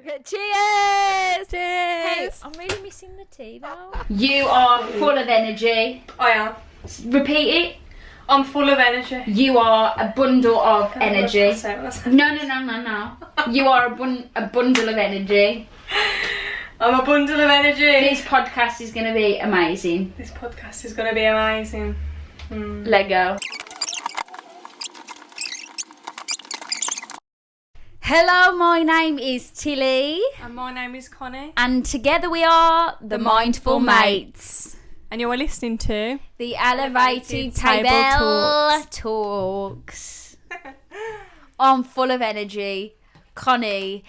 Okay, cheers! Cheers! Hey, I'm really missing the tea now. You are full of energy. I am. Repeat it. I'm full of energy. You are a bundle of energy. No. No. You are a bundle of energy. I'm a bundle of energy. This podcast is going to be amazing. This podcast is going to be amazing. Lego. Hello, my name is Tilly. And my name is Connie. And together we are the Mindful Mates. And you're listening to The Elevated Table Talks. I'm full of energy. Connie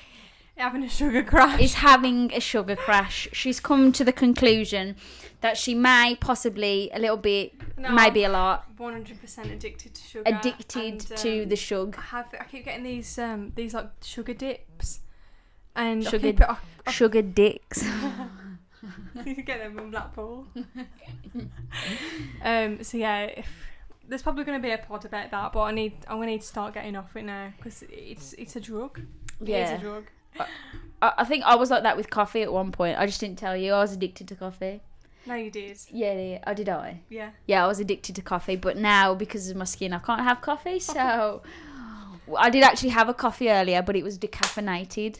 having a sugar crash. is having a sugar crash. She's come to the conclusion that she may possibly a little bit, maybe a lot, 100% addicted to sugar. addicted to the sugar. I keep getting these like sugar dips, and Sugar dicks. You can get them in Blackpool. So yeah, there's probably going to be a pod about that, but I'm gonna need to start getting off it now because it's a drug. Yeah. It's a drug. I think I was like that with coffee at one point. I just didn't tell you. I was addicted to coffee. No, you did. Yeah, I did. Yeah. Yeah, I was addicted to coffee, but now because of my skin, I can't have coffee. So I did actually have a coffee earlier, but it was decaffeinated.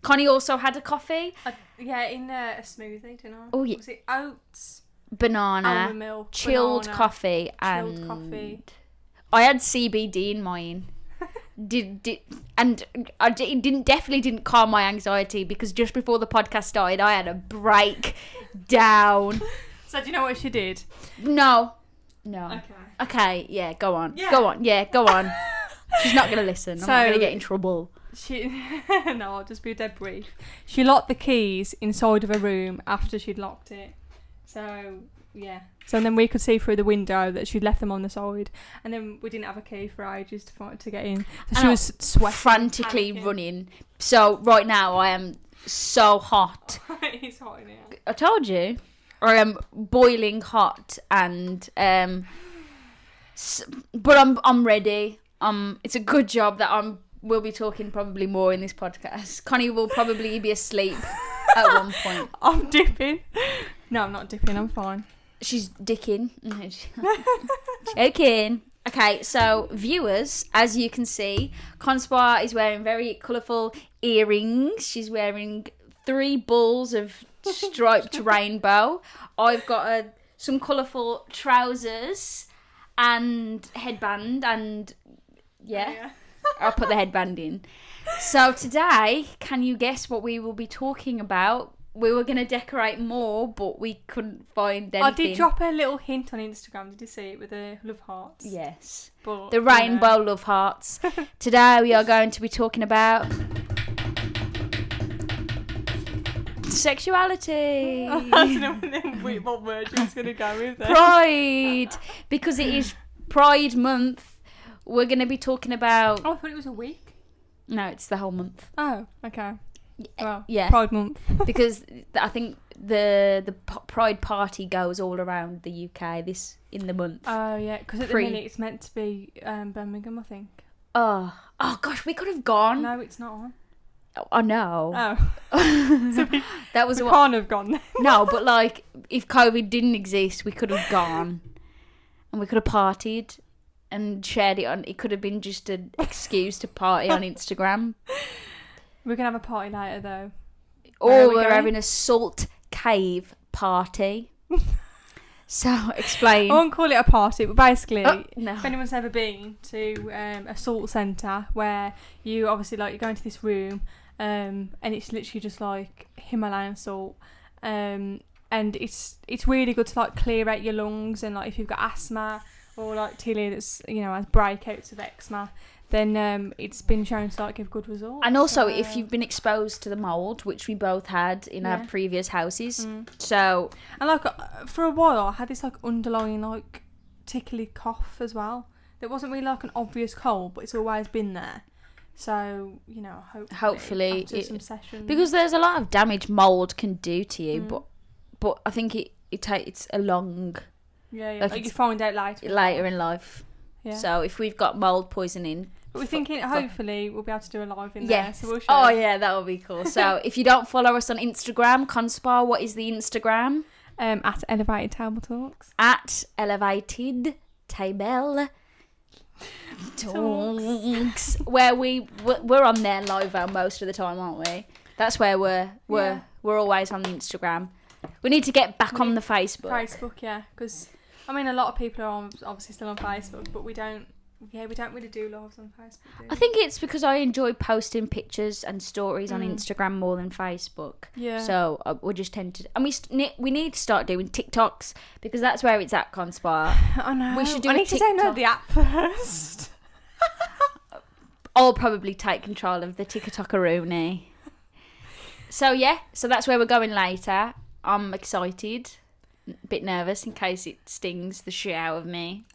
Connie also had a coffee. In a smoothie, didn't I? Oh yeah. Was it oats? Banana, Almond milk, chilled banana, coffee, chilled coffee. I had CBD in mine. It definitely didn't calm my anxiety because just before the podcast started, I had a breakdown. So do you know what she did? No. Okay. Yeah. Go on. Yeah. Go on. She's not gonna listen. I'm not gonna get in trouble. No, I'll just be dead brief. She locked the keys inside of a room after she'd locked it. So yeah. So then we could see through the window that she'd left them on the side, and then we didn't have a key for ages to get in. So she was sweating, frantically panicking. running. So right now I am so hot. It's hot in here. I told you. I am boiling hot, and but I'm ready. It's a good job that we'll be talking probably more in this podcast. Connie will probably be asleep at one point. I'm dipping. No, I'm not dipping. I'm fine. She's dicking. Joking. Okay, so viewers, as you can see, Conspire is wearing very colourful earrings. She's wearing 3 balls of striped rainbow. I've got some colourful trousers and headband, and yeah. I'll put the headband in. So today, can you guess what we will be talking about? We were going to decorate more, but we couldn't find anything. I did drop a little hint on Instagram. Did you see it with the love hearts? Yes. But, the rainbow love hearts. Today we are going to be talking about sexuality. I don't know what word you was going to go with there. Pride. Because it is Pride Month. We're going to be talking about... Oh, I thought it was a week. No, it's the whole month. Oh, okay. Well, yeah. Pride Month. Because I think the Pride party goes all around the UK in the month. Oh, yeah, because at the minute it's meant to be Birmingham, I think. Oh gosh, we could have gone. No, it's not on. I know. Oh. So that was we can't have gone then. No, but like, if COVID didn't exist, we could have gone. And we could have partied and shared it on. It could have been just an excuse to party on Instagram. We're going to have a party later, though. Or we're having a salt cave party. So, explain. I won't call it a party, but basically, no. If anyone's ever been to a salt centre where you obviously, like, you go into this room and it's literally just, like, Himalayan salt. And it's really good to, like, clear out your lungs, and, like, if you've got asthma or, like, Tilly that's, has breakouts of eczema, then it's been shown to like give good results. And also, if you've been exposed to the mould, which we both had in our previous houses, so and like for a while, I had this like underlying like tickly cough as well. It wasn't really like an obvious cold, but it's always been there. So hopefully after some sessions, because there's a lot of damage mould can do to you, but I think it's a long like you find out later in life. Yeah. So if we've got mold poisoning, but we're thinking hopefully we'll be able to do a live in yeah. there. So we'll show. Oh yeah, that would be cool. So if you don't follow us on Instagram, Conspar, what is the Instagram? At Elevated Table Talks. At Elevated Table Talks. Where we're on there live most of the time, aren't we? That's where we're always on the Instagram. We need to get back on the Facebook. Facebook, yeah, because I mean a lot of people are obviously still on Facebook, but we don't really do lives on Facebook. Do we? I think it's because I enjoy posting pictures and stories on Instagram more than Facebook. Yeah. So we just tend to, and we need to start doing TikToks because that's where it's at. Conspar. I know. We should do. I need to download the app first. I'll probably take control of the TikTokaroonie. So yeah, so that's where we're going later. I'm excited, a bit nervous in case it stings the shit out of me.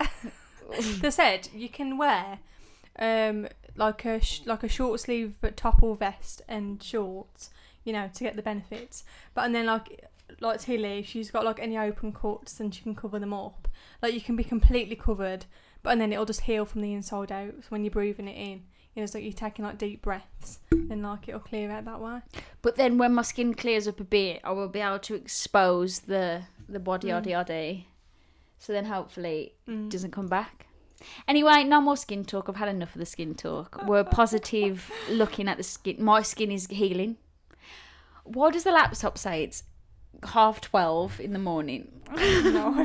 They said you can wear like a short sleeve top or vest and shorts, you know, to get the benefits. But and then like Tilly, she's got like any open cuts and she can cover them up. Like you can be completely covered, but and then it'll just heal from the inside out. So when you're breathing it in, you know, it's like you're taking like deep breaths, then like it'll clear out that way. But then when my skin clears up a bit, I will be able to expose the body oddy. So then hopefully it doesn't come back. Anyway, no more skin talk. I've had enough of the skin talk. We're positive looking at the skin. My skin is healing. Why does the laptop say it's 12:30 in the morning? No.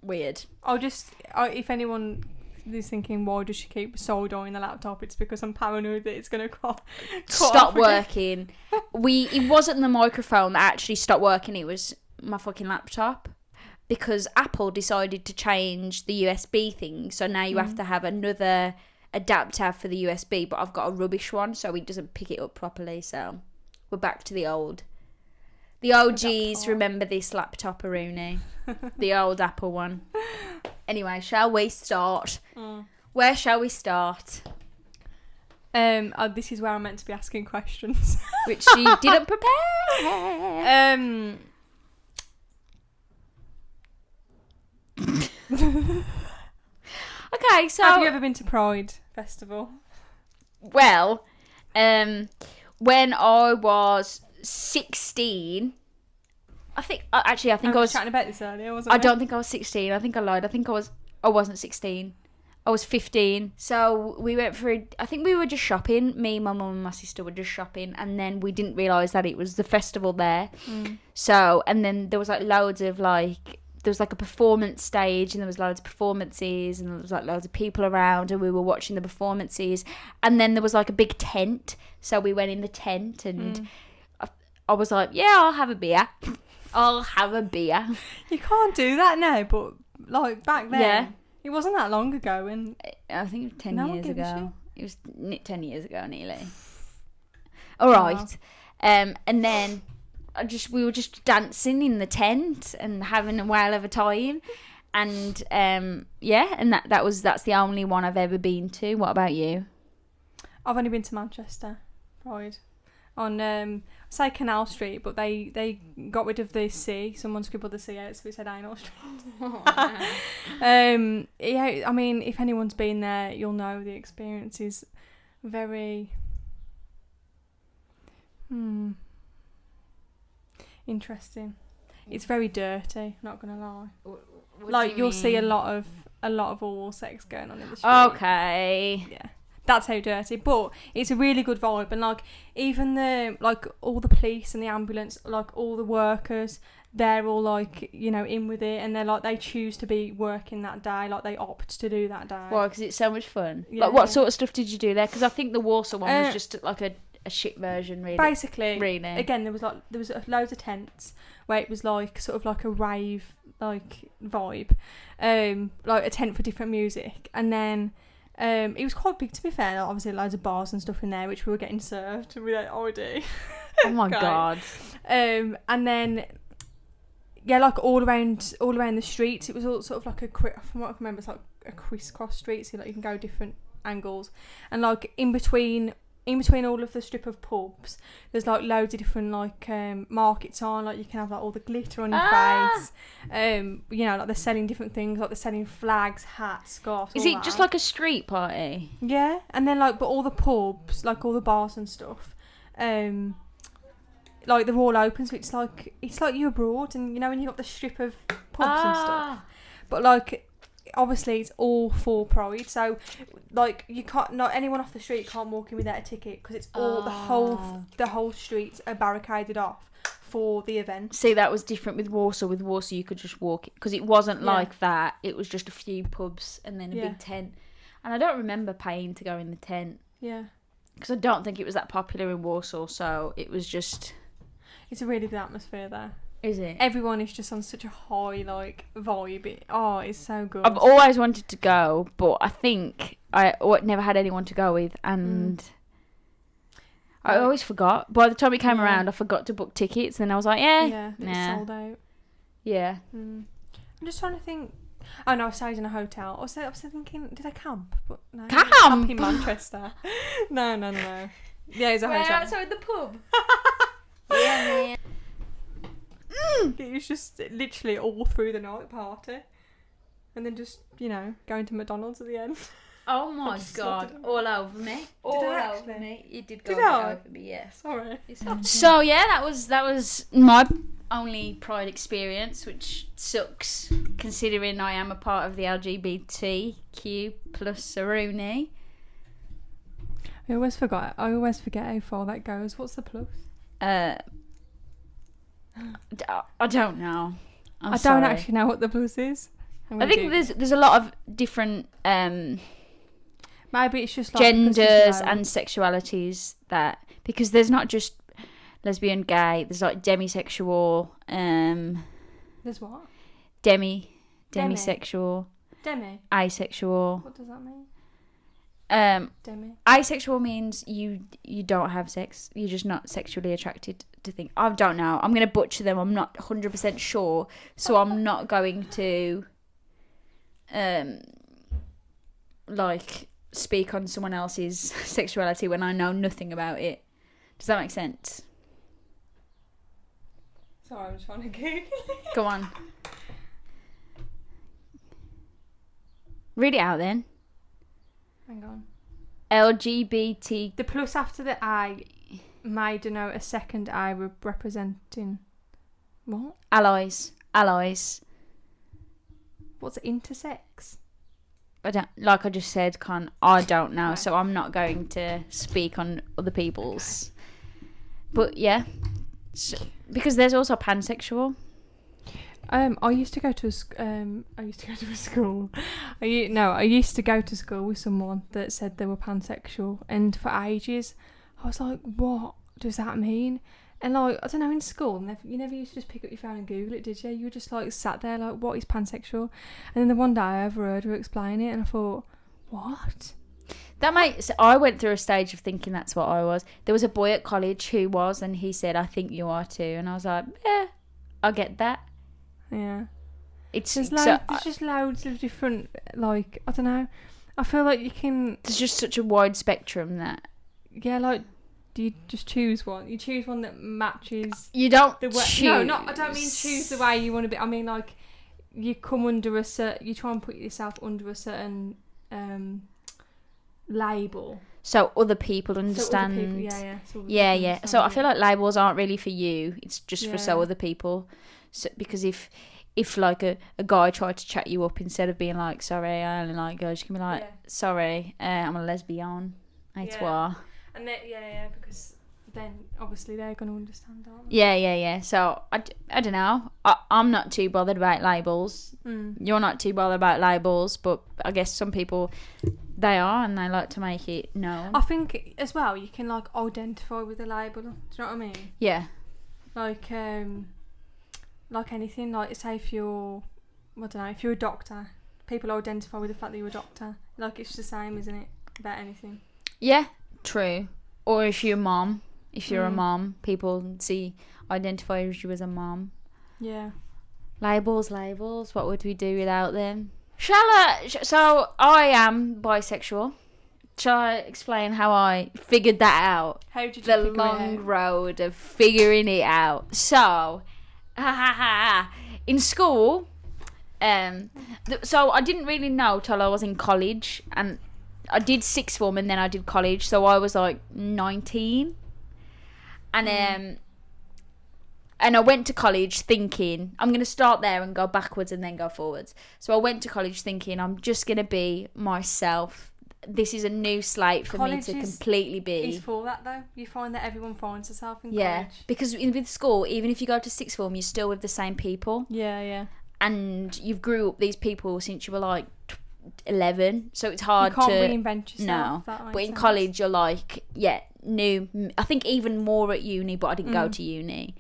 Weird. If anyone is thinking, why does she keep soldering the laptop? It's because I'm paranoid that it's going to stop working. It wasn't the microphone that actually stopped working. It was my fucking laptop. Because Apple decided to change the USB thing, so now you have to have another adapter for the USB, but I've got a rubbish one, so it doesn't pick it up properly, so we're back to the old. The OGs remember this laptop, Rooney. The old Apple one. Anyway, shall we start? Where shall we start? This is where I'm meant to be asking questions. Which she didn't prepare. Okay, so have you ever been to Pride Festival? Well, when I was 16, I think I was chatting about this earlier, wasn't I don't think I was 16. I think I lied. I wasn't 16. I was 15. So we went I think we were just shopping. Me, my mum and my sister were just shopping, and then we didn't realise that it was the festival there. So, and then there was like loads of there was like a performance stage, and there was loads of performances, and there was like loads of people around, and we were watching the performances, and then there was like a big tent, so we went in the tent, and I was like, yeah, I'll have a beer. You can't do that now, but like back then, it wasn't that long ago, and I think 10 years ago. It was 10 years ago nearly. All right, and then we were just dancing in the tent and having a whale of a time, and and that's the only one I've ever been to. What about you? I've only been to Manchester Pride on say Canal Street, but they got rid of the C. Someone scribbled the C out, so it said Anal Street. Yeah, I mean, if anyone's been there, you'll know the experience is very interesting. It's very dirty, not gonna lie. What you'll see a lot of oral sex going on in the street. Okay. Yeah. That's how dirty. But it's a really good vibe, and like even all the police and the ambulance, like all the workers, they're all like, you know, in with it, and they're like, they choose to be working that day, like they opt to do that day. Why? Because it's so much fun. Yeah. Like, what sort of stuff did you do there? Because I think the Warsaw one was just like a shit version, really. Basically, really. Again, there was loads of tents where it was like sort of like a rave like vibe, like a tent for different music, and then it was quite big, to be fair. Like, obviously, loads of bars and stuff in there, which we were getting served without ID. Oh my god! And then like all around the streets, it was all sort of like from what I can remember, it's like a crisscross street, so like you can go different angles, and like in between in between all of the strip of pubs, there's like loads of different like markets on. Like you can have like all the glitter on your face. You know, like they're selling different things. Like they're selling flags, hats, scarves. Is all it that. just like a street party? Yeah, and then like, but all the pubs, like all the bars and stuff, like they're all open, so it's like you're abroad, and you know when you got the strip of pubs and stuff. But like, obviously it's all for Pride, so like you can't, not anyone off the street can't walk in without a ticket because it's all the whole streets are barricaded off for the event. See, that was different with Warsaw. With Warsaw, you could just walk because it wasn't like that. It was just a few pubs and then a big tent. And I don't remember paying to go in the tent. Yeah. Because I don't think it was that popular in Warsaw, so it was just... It's a really good atmosphere there. Is it? Everyone is just on such a high, like, vibe. It's so good. I've always wanted to go, but I think I never had anyone to go with, and... I always forgot. By the time it came around, I forgot to book tickets, and I was like, it's sold out. Yeah. I'm just trying to think... Oh no, I stayed in a hotel. I was thinking, did I camp? But no, camp in Manchester. No. Yeah, it's a hotel. Outside the pub. Yeah, man. It was just literally all through the night party, and then just going to McDonald's at the end. Oh my god! All over me. All over me. You did go over me. Yes. Sorry. So yeah, that was my only Pride experience, which sucks considering I am a part of the LGBTQ plus Saruni. I always forget how far that goes. What's the plus? I don't know. I don't actually know what the plus is. I think there's a lot of different maybe it's just like genders and sexualities, that because there's not just lesbian, gay, there's like demisexual, there's what? Demisexual. Asexual. What does that mean? Asexual means you don't have sex, you're just not sexually attracted to things. I don't know, I'm gonna butcher them, I'm not 100% sure, so I'm not going to like speak on someone else's sexuality when I know nothing about it. Does that make sense? Sorry, I'm trying to Google it. Go on, read it out then. Hang on. LGBT. The plus after the I may denote a second I representing what? Allies. What's intersex? I don't, like I just said, I don't know, so I'm not going to speak on other people's. Okay. But yeah, because there's also pansexual. I used to go to a school. I used to go to school with someone that said they were pansexual, and for ages I was like, what does that mean? And like, I don't know, in school you never used to just pick up your phone and Google it, did you? You were just like sat there like, what is pansexual? And then the one day I overheard her explain it, and I thought, what? I went through a stage of thinking that's what I was. There was a boy at college who was, and he said, I think you are too, and I was like, yeah, I get that. Yeah, there's just loads of different, like, I don't know. I feel like you can. There's just such a wide spectrum that. Yeah, like, do you just choose one? You choose one that matches. You don't choose. No, I don't mean choose the way you want to be. I mean like, you come under you try and put yourself under a certain label. So other people understand. So other people, yeah. So I feel like labels aren't really for you. It's just for so other people. So, because if like a guy tried to chat you up, instead of being like, sorry, I only like girls, you can be like, sorry, I'm a lesbian. And then, because then obviously they're going to understand, aren't they? Yeah. So I don't know. I'm not too bothered about labels. You're not too bothered about labels, but I guess some people, they are, and they like to make it known. I think as well you can like identify with a label. Do you know what I mean? Yeah. Like anything, like say if you're a doctor, people identify with the fact that you're a doctor. Like it's the same, isn't it? About anything. Yeah, true. Or if you're a mom, a mom, people identify you as a mom. Yeah. Labels. What would we do without them? So I am bisexual. Shall I explain how I figured that out? How did you The figure long it out? road of figuring it out. So, in school, so I didn't really know till I was in college, and I did sixth form and then I did college, so I was like 19, and I went to college thinking I'm going to start there and go backwards and then go forwards. So I went to college thinking I'm just going to be myself. This is a new slate for me to completely be. Is for that though. You find that everyone finds herself in Yeah, college. because with school, even if you go to sixth form, you're still with the same people. Yeah. And you've grew up these people since you were like 11, so it's hard You can't to reinvent yourself. No, That makes but in sense. college you're like, new. I think even more at uni, but I didn't go to uni.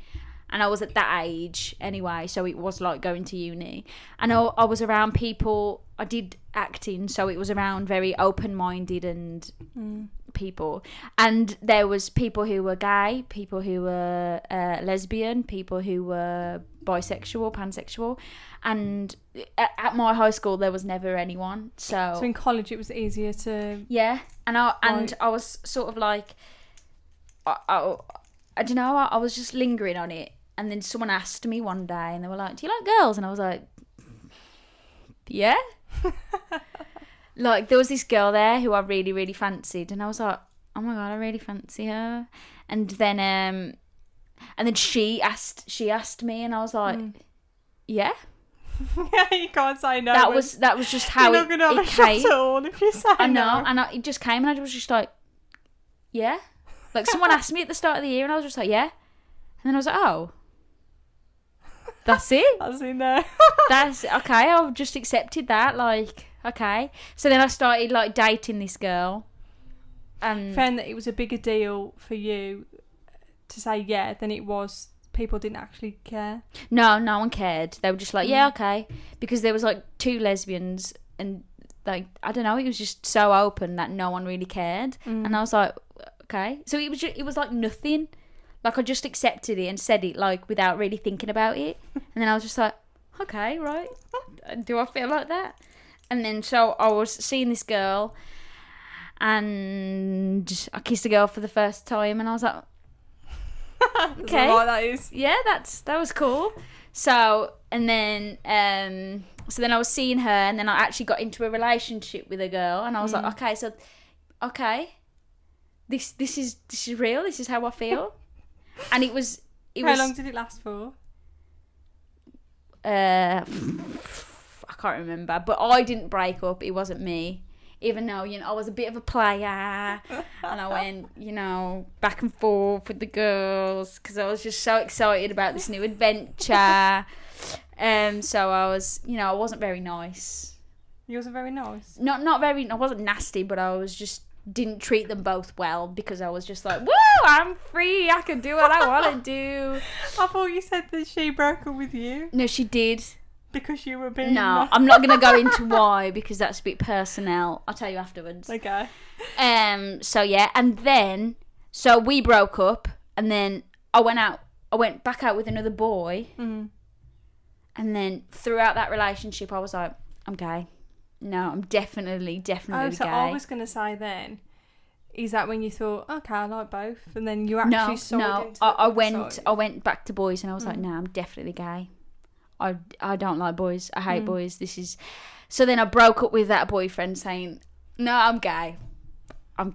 And I was at that age anyway, so it was like going to uni. And I was around people. I did acting, so it was around very open-minded and people. And there was people who were gay, people who were lesbian, people who were bisexual, pansexual. And at my high school, there was never anyone. So in college, it was easier to. Yeah, and I was sort of like, I don't know. I was just lingering on it. And then someone asked me one day, and they were like, "Do you like girls?" And I was like, "Yeah." Like, there was this girl there who I really, really fancied, and I was like, "Oh my god, I really fancy her." And then she asked me, and I was like, "Yeah." Yeah, you can't say no. That was just how you're not gonna have it a shot came. at all if you say I know, no. and it just came, and I was just like, "Yeah." Like, someone asked me at the start of the year, and I was just like, "Yeah," and then I was like, "Oh." That's it. That's in there. That's okay. I've just accepted that. Like, okay. So then I started like dating this girl, and Found that it was a bigger deal for you to say yeah than it was. People didn't actually care. no one cared. They were just like, yeah, okay, because there was like 2 lesbians, and like, I don't know. It was just so open that no one really cared, and I was like, okay. So it was like nothing. Like, I just accepted it and said it, like, without really thinking about it. And then I was just like, okay, right. Do I feel like that? And then, so I was seeing this girl, and I kissed a girl for the first time, and I was like, okay. That is. Yeah, that was cool. So, and then, so then I was seeing her, and then I actually got into a relationship with a girl, and I was like, okay, this is real. This is how I feel. And it was. How long did it last for? I can't remember, but I didn't break up. It wasn't me, even though I was a bit of a player, and I went back and forth with the girls because I was just so excited about this new adventure. So I was, I wasn't very nice. You wasn't very nice. Not very. I wasn't nasty, but I was just. Didn't treat them both well because I was just like, woo, I'm free, I can do what I want to do. I thought you said that she broke up with you. No, she did. Because you were being... No, I'm not going to go into why because that's a bit personnel. I'll tell you afterwards. Okay. So yeah, and then, so we broke up, and then I went back out with another boy, and then throughout that relationship I was like, I'm gay. No, I'm definitely so gay. I was going to say then, is that when you thought, okay, I like both, and then you actually saw it into I went back to boys, and I was like, no, I'm definitely gay. I don't like boys. I hate boys. So then I broke up with that boyfriend saying, no, I'm gay. And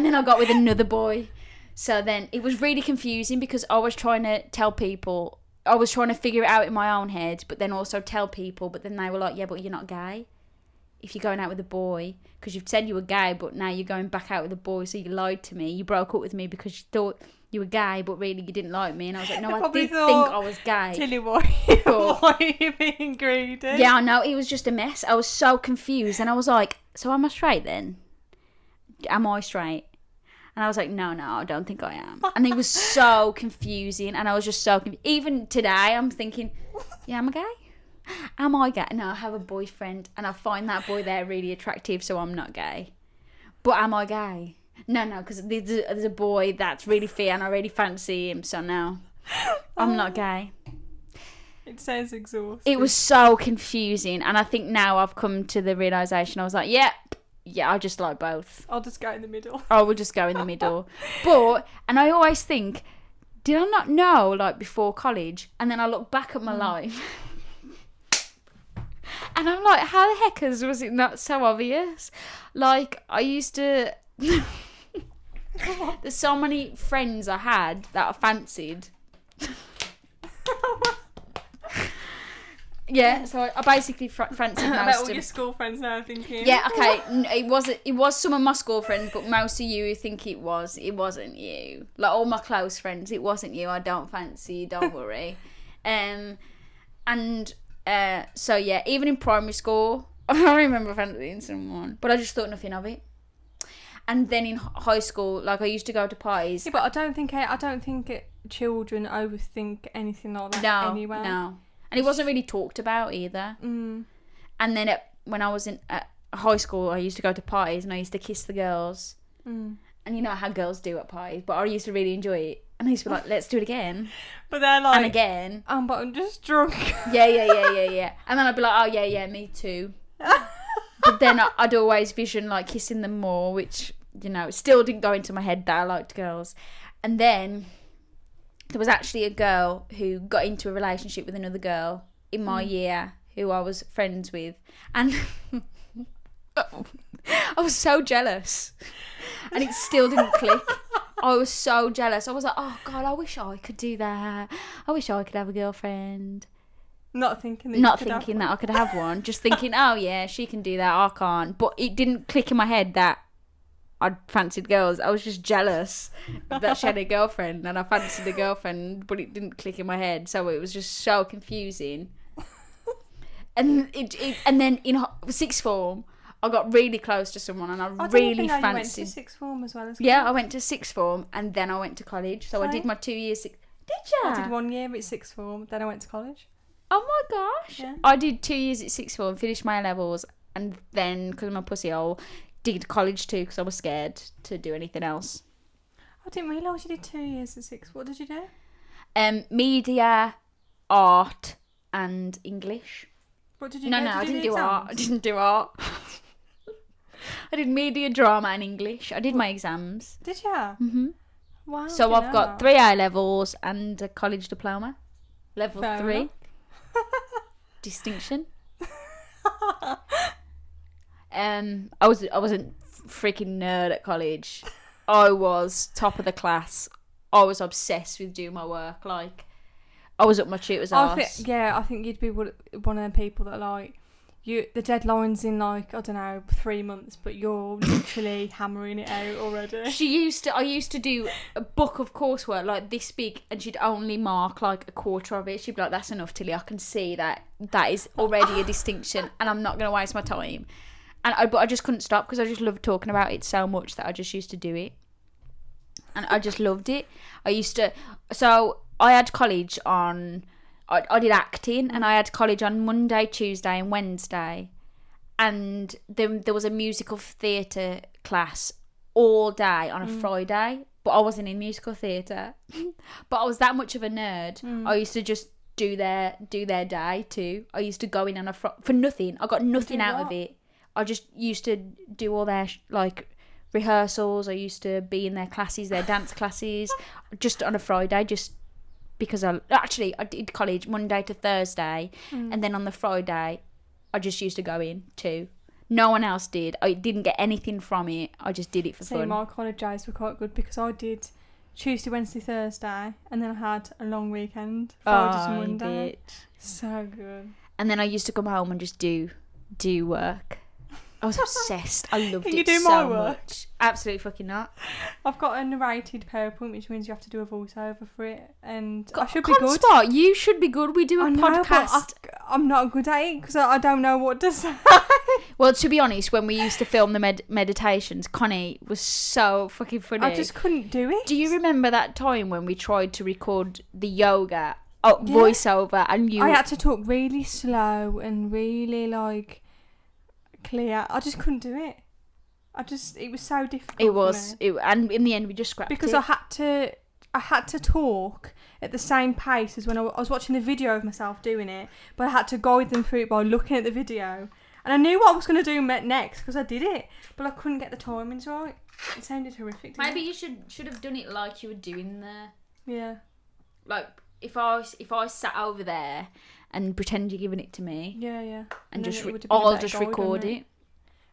then I got with another boy. So then it was really confusing because I was trying to tell people. I was trying to figure it out in my own head, but then also tell people. But then they were like, yeah, but you're not gay. If you're going out with a boy, because you've said you were gay, but now you're going back out with a boy, so you lied to me. You broke up with me because you thought you were gay, but really you didn't like me. And I was like, no, I did think I was gay. Tilly, why are you being greedy? Yeah, I know. It was just a mess. I was so confused. And I was like, so am I straight then? Am I straight? And I was like, no, I don't think I am. And it was so confusing. And I was just so confused. Even today, I'm thinking, yeah, am I gay? Am I gay? No, I have a boyfriend. And I find that boy there really attractive, so I'm not gay. But am I gay? No, because there's a boy that's really fit and I really fancy him. So no, I'm not gay. It sounds exhausting. It was so confusing. And I think now I've come to the realisation. I was like, yeah, yeah, I just like both. I'll just go in the middle. I will just go in the middle. And I always think, did I not know, like, before college? And then I look back at my life. And I'm like, how the heck was it not so obvious? Like, I used to... There's so many friends I had that I fancied. Yeah, so I basically fancied most about all of... your school friends now thinking. Yeah, okay, it was some of my school friends, but most of you think it wasn't you. Like, all my close friends, it wasn't you. I don't fancy you, don't worry. So yeah, even in primary school, I remember fancying someone, but I just thought nothing of it. And then in high school, like, I used to go to parties. Yeah, but I don't think children overthink anything like that anyway. No. And it wasn't really talked about either. Mm. And then when I was in high school, I used to go to parties and I used to kiss the girls. Mm. And you know how girls do at parties, but I used to really enjoy it. And I used to be like, let's do it again. But they're like... And again. But I'm just drunk. Yeah. And then I'd be like, oh, yeah, me too. But then I'd always vision, like, kissing them more, which, you know, still didn't go into my head that I liked girls. And then... there was actually a girl who got into a relationship with another girl in my year who I was friends with. And I was so jealous. And it still didn't click. I was so jealous. I was like, oh, God, I wish I could do that. I wish I could have a girlfriend. Not thinking that I could have one. Just thinking, oh, yeah, she can do that. I can't. But it didn't click in my head that I'd fancied girls. I was just jealous that she had a girlfriend and I fancied a girlfriend, but it didn't click in my head, so it was just so confusing. And and then in sixth form, I got really close to someone and I really fancied. You went to sixth form as well as yeah, I went to sixth form and then I went to college. So I did my 2 years. Did you? I did 1 year at sixth form, then I went to college. Oh my gosh! Yeah. I did 2 years at sixth form, finished my A-levels, and then because I'm a pussy hole, did college too because I was scared to do anything else. I didn't realise you did 2 years at six. What did you do? Media, art, and English. What did you do? do? I didn't do art. I didn't do art. I did media, drama, and English. I did my exams. Did you? Mhm. Wow. So I've got 3 A-levels and a college diploma. Level Fair 3. enough. Distinction. I wasn't freaking nerd at college. I was top of the class. I was obsessed with doing my work. Like, I was up my tutor's arse. I think you'd be one of them people that, like, the deadline's in, like, I don't know, 3 months, but you're literally hammering it out already. I used to do a book of coursework like this big, and she'd only mark like a quarter of it. She'd be like, that's enough, Tilly. I can see that is already a distinction and I'm not going to waste my time. But I just couldn't stop because I just loved talking about it so much that I just used to do it. And I just loved it. So I had college on... I did acting, and I had college on Monday, Tuesday and Wednesday. And then there was a musical theatre class all day on a Friday, but I wasn't in musical theatre. But I was that much of a nerd. I used to just do their day too. I used to go in on for nothing. I got nothing out of it. I just used to do all their like rehearsals. I used to be in their classes, their dance classes, just on a Friday, just because I did college Monday to Thursday, and then on the Friday, I just used to go in too. No one else did. I didn't get anything from it. I just did it for fun. My college days were quite good because I did Tuesday, Wednesday, Thursday, and then I had a long weekend, Friday to Monday. So good. And then I used to come home and just do work. I was obsessed. I loved Can it you do so my work? much. Absolutely fucking not. I've got a narrated PowerPoint, which means you have to do a voiceover for it, and I should be Come good. Spot, you should be good. We do a podcast. But I'm not good at it because I don't know what to say. Well, to be honest, when we used to film the meditations, Connie was so fucking funny. I just couldn't do it. Do you remember that time when we tried to record the yoga voiceover and you... I had to talk really slow and really, like, clear. I just couldn't do it. It was so difficult. It was. And in the end, we just scrapped because it. I had to talk at the same pace as when I was watching the video of myself doing it, but I had to guide them through it by looking at the video. And I knew what I was going to do next because I did it, but I couldn't get the timings right. It sounded horrific to Maybe me. you should have done it like you were doing there. Yeah. Like if I sat over there and pretend you're giving it to me. Yeah. And then just it would have been a I'll better just guide, record wouldn't it.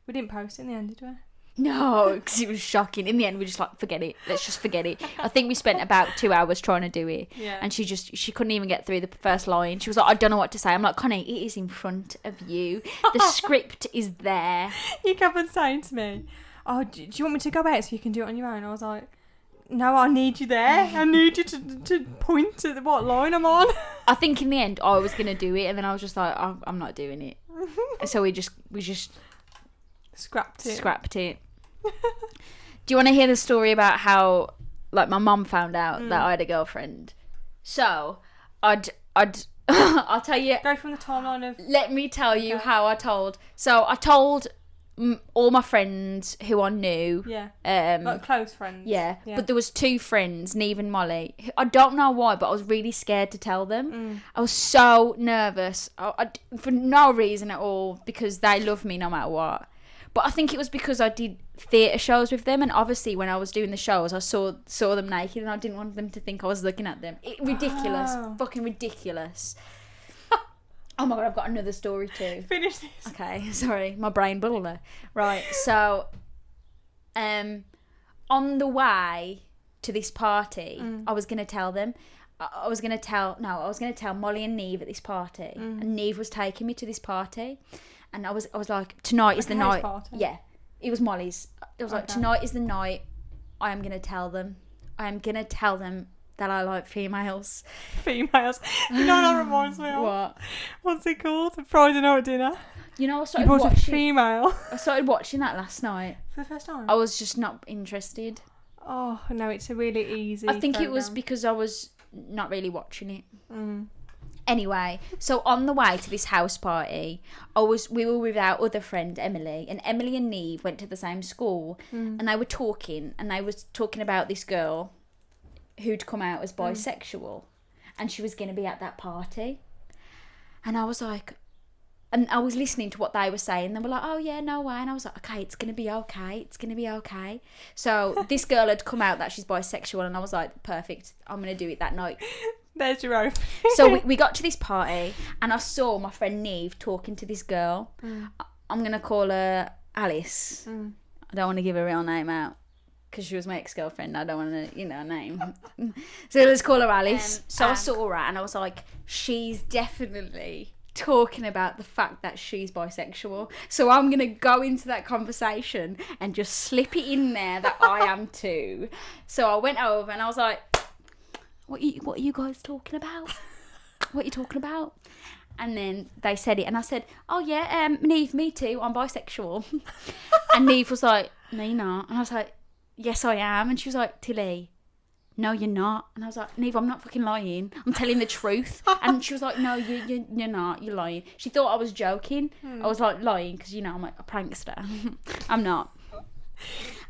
We didn't post it in the end, did we? No, because it was shocking. In the end, we just like, forget it. Let's just forget it. I think we spent about 2 hours trying to do it. Yeah. And she couldn't even get through the first line. She was like, I don't know what to say. I'm like, Connie, it is in front of you. The script is there. You kept on saying to me, oh, do you want me to go out so you can do it on your own? I was like, no, I need you there. I need you to point to what line I'm on. I think in the end, I was going to do it. And then I was just like, oh, I'm not doing it. So we just scrapped it. Do you want to hear the story about how, like, my mum found out that I had a girlfriend? So, I'll tell you. Go from the timeline of. Let me tell you how I told. So I told all my friends who I knew. Yeah. Like close friends. Yeah. But there was 2 friends, Neve and Molly. I don't know why, but I was really scared to tell them. I was so nervous for no reason at all, because they love me no matter what. But I think it was because I did theatre shows with them, and obviously when I was doing the shows, I saw them naked, and I didn't want them to think I was looking at them. Ridiculous. Oh. Fucking ridiculous. Oh my God, I've got another story too. Finish this. Okay, sorry, my brain bubbled. Right, so, on the way to this party, I was going to tell them. I was going to tell Molly and Neve at this party, and Neve was taking me to this party, and I was like, tonight is the night. Party? Yeah, it was Molly's. It was like, tonight is the night. I am going to tell them. I am going to tell them that I like females. Females. You know what that reminds me of? What? What's it called? Friday night dinner. You know, I You started brought a watching. female. I started watching that last night. For the first time? I was just not interested. Oh, no, it's a really easy I think it was programme. because I was not really watching it. Anyway, so on the way to this house party, we were with our other friend Emily, and Emily and Neve went to the same school, and they were talking about this girl who'd come out as bisexual, and she was going to be at that party, and I was like, and I was listening to what they were saying. They were like, oh yeah, no way. And I was like, okay, it's going to be okay. So this girl had come out that she's bisexual, and I was like, perfect, I'm going to do it that night. There's your own. So we got to this party, and I saw my friend Neve talking to this girl. I'm going to call her Alice. I don't want to give her real name out, because she was my ex-girlfriend. I don't want to, name. So let's call her Alice. So I saw her, and I was like, she's definitely talking about the fact that she's bisexual. So I'm going to go into that conversation and just slip it in there that I am too. So I went over, and I was like, what are you guys talking about? What are you talking about? And then they said it, and I said, oh yeah, Neve, me too, I'm bisexual. And Neve was like, no you're not. And I was like, yes I am. And she was like, Tilly, no you're not. And I was like, Neve, I'm not fucking lying, I'm telling the truth. And she was like, no you're not, you're lying. She thought I was joking. I was like lying, because I'm like a prankster. I'm not.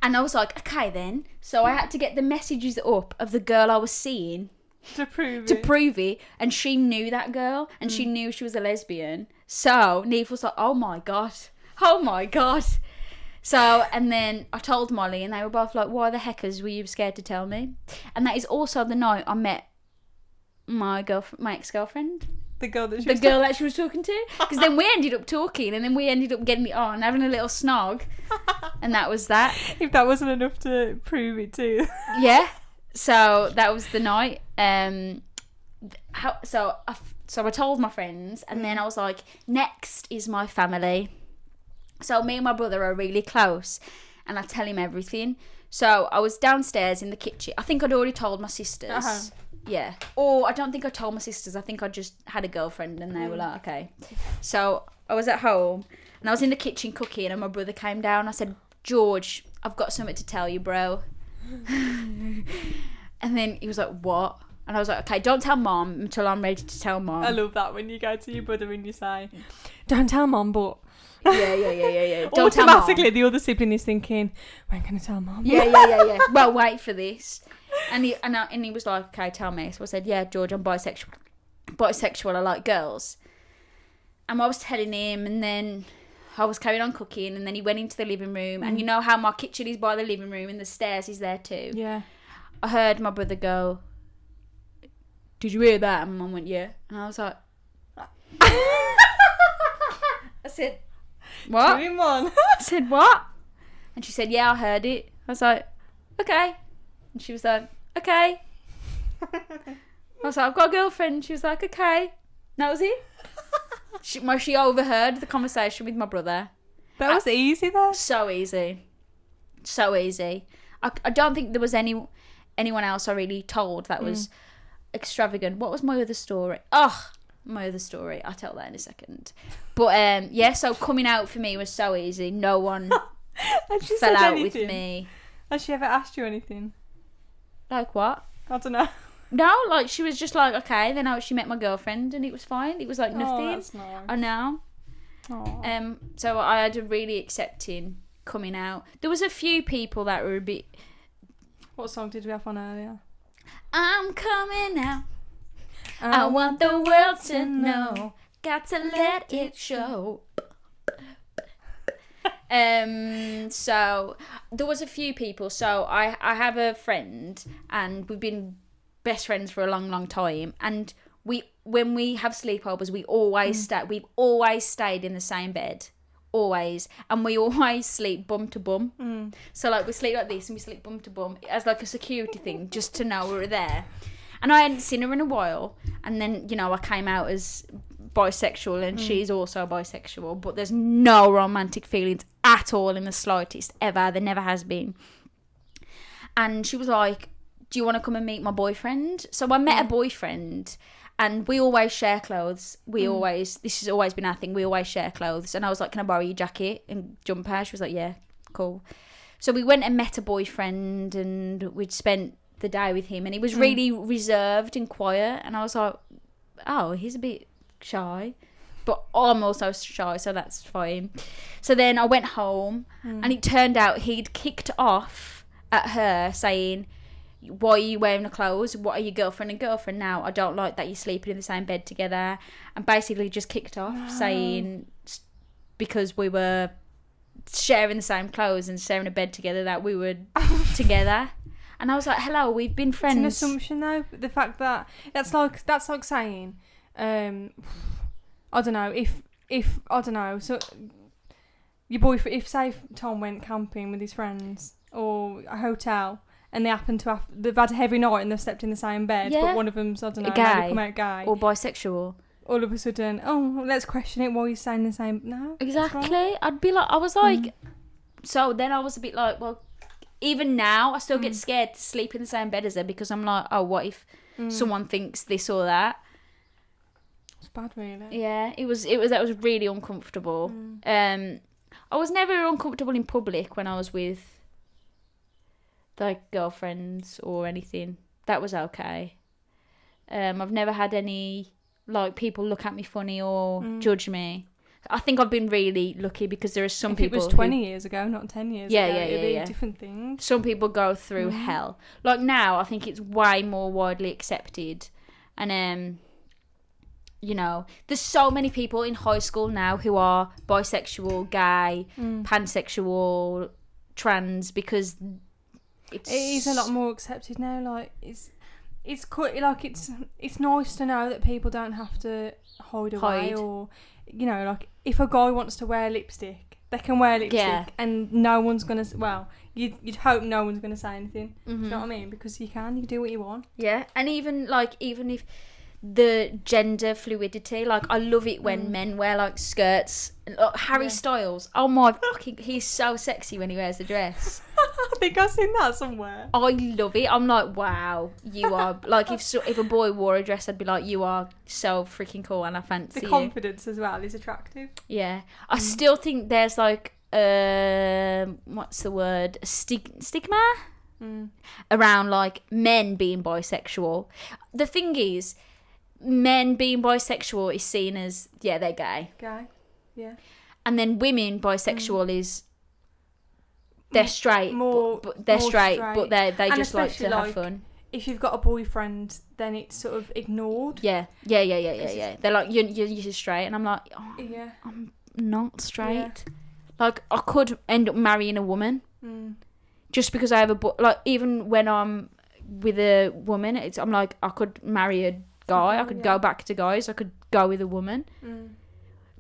And I was like, okay then. So I had to get the messages up of the girl I was seeing To prove it, and she knew that girl, and she knew she was a lesbian. So Neve was like, oh my god. So, and then I told Molly, and they were both like, why the heckers were you scared to tell me? And that is also the night I met my ex-girlfriend. The girl that she was talking to. Because then we ended up talking, and then we ended up getting it on, having a little snog. And that was that. If that wasn't enough to prove it too. Yeah. So that was the night. So I told my friends, and then I was like, next is my family. So me and my brother are really close, and I tell him everything. So I was downstairs in the kitchen. I think I'd already told my sisters. Yeah. Or I don't think I told my sisters. I think I just had a girlfriend, and they were like, okay. So I was at home, and I was in the kitchen cooking, and my brother came down. I said, George, I've got something to tell you, bro. And then he was like, what? And I was like, okay, don't tell mom until I'm ready to tell mom. I love that when you go to your brother and you say, don't tell mom, but... Yeah. Don't automatically, the other sibling is thinking, when can I tell mom? Yeah. Well, wait for this. And he was like, okay, tell me. So I said, yeah, George, I'm bisexual. I like girls. And I was telling him, and then I was carrying on cooking, and then he went into the living room, and you know how my kitchen is by the living room and the stairs is there too. Yeah. I heard my brother go, "Did you hear that?" And Mum went, "Yeah." And I was like, I said, "What?" 2 in 1. I said, "What?" And she said, "Yeah, I heard it." I was like, "Okay." And she was like, "Okay." I was like, "I've got a girlfriend." She was like, "Okay." And that was it. She overheard the conversation with my brother. That was easy though. So easy. So easy. I don't think there was anyone else I really told that was extravagant. What was my other story? My other story. I'll tell that in a second. But yeah, so coming out for me was so easy. No one fell out with me. Has she ever asked you anything? Like what? I don't know. No, like she was just like, okay. Then she met my girlfriend and it was fine. It was like nothing. Oh, that's nice. I know. Aww. So I had a really accepting coming out. There was a few people that were a bit. What song did we have on earlier? I'm coming out. I want the world to know. Got to let it show. So there was a few people. So I have a friend, and we've been best friends for a long, long time. And when we have sleepovers, we've always stayed in the same bed. Always. And we always sleep bum to bum. So like we sleep like this and we sleep bum to bum as like a security thing, just to know we were there. And I hadn't seen her in a while, and then I came out as bisexual, and she's also bisexual, but there's no romantic feelings at all in the slightest ever. There never has been. And she was like, "Do you want to come and meet my boyfriend?" So I met a boyfriend. And we always share clothes. This has always been our thing. We always share clothes. And I was like, "Can I borrow your jacket and jumper?" She was like, "Yeah, cool." So we went and met a boyfriend, and we'd spent the day with him. And he was really reserved and quiet. And I was like, "Oh, he's a bit shy." But I'm also shy, so that's fine. So then I went home, and it turned out he'd kicked off at her saying, "Why are you wearing the clothes? What are your girlfriend and girlfriend now? I don't like that you're sleeping in the same bed together." And basically just kicked off saying, because we were sharing the same clothes and sharing a bed together, that we were together. And I was like, "Hello, we've been friends." It's an assumption though. The fact that that's like saying, I don't know, if I don't know, so your boyfriend, if say Tom went camping with his friends or a hotel, and they've had a heavy night and they've slept in the same bed, but one of them's, I don't know, maybe come out gay. Or bisexual. All of a sudden, let's question it, why are you saying the same? No. Exactly. I was like, so then I was a bit like, well, even now, I still get scared to sleep in the same bed as her, because I'm like, oh, what if someone thinks this or that? It's bad, really. Yeah, that was really uncomfortable. I was never uncomfortable in public when I was with like girlfriends or anything. That was okay. I've never had any like people look at me funny or judge me. I think I've been really lucky, because there are some people. If it was 20 years ago, not 10 years ago, it'd be a different thing. Some people go through hell. Like now, I think it's way more widely accepted, and there's so many people in high school now who are bisexual, gay, pansexual, trans, because it is a lot more accepted now. Like it's quite like it's nice to know that people don't have to hide away, or like if a guy wants to wear lipstick, they can wear lipstick, and no one's gonna. Well, you'd hope no one's gonna say anything. You know what I mean? Because you can do what you want. Yeah, and even if the gender fluidity, like I love it when men wear like skirts. Like, Harry Styles, oh my fucking, he's so sexy when he wears a dress. I think I've seen that somewhere. I love it. I'm like, wow, you are like, if a boy wore a dress, I'd be like, you are so freaking cool, and I fancy the confidence as well is attractive. Yeah, I still think there's like what's the word, stigma around like men being bisexual. The thing is, men being bisexual is seen as, they're gay. Gay, yeah. And then women bisexual is they're straight, but they're straight, but they just like to have fun. If you've got a boyfriend, then it's sort of ignored. Yeah. They're like, you're straight, and I'm like, not straight. Like, I could end up marrying a woman just because I have like, even when I'm with a woman, I'm like, I could marry a guy. I could go back to guys. I could go with a woman.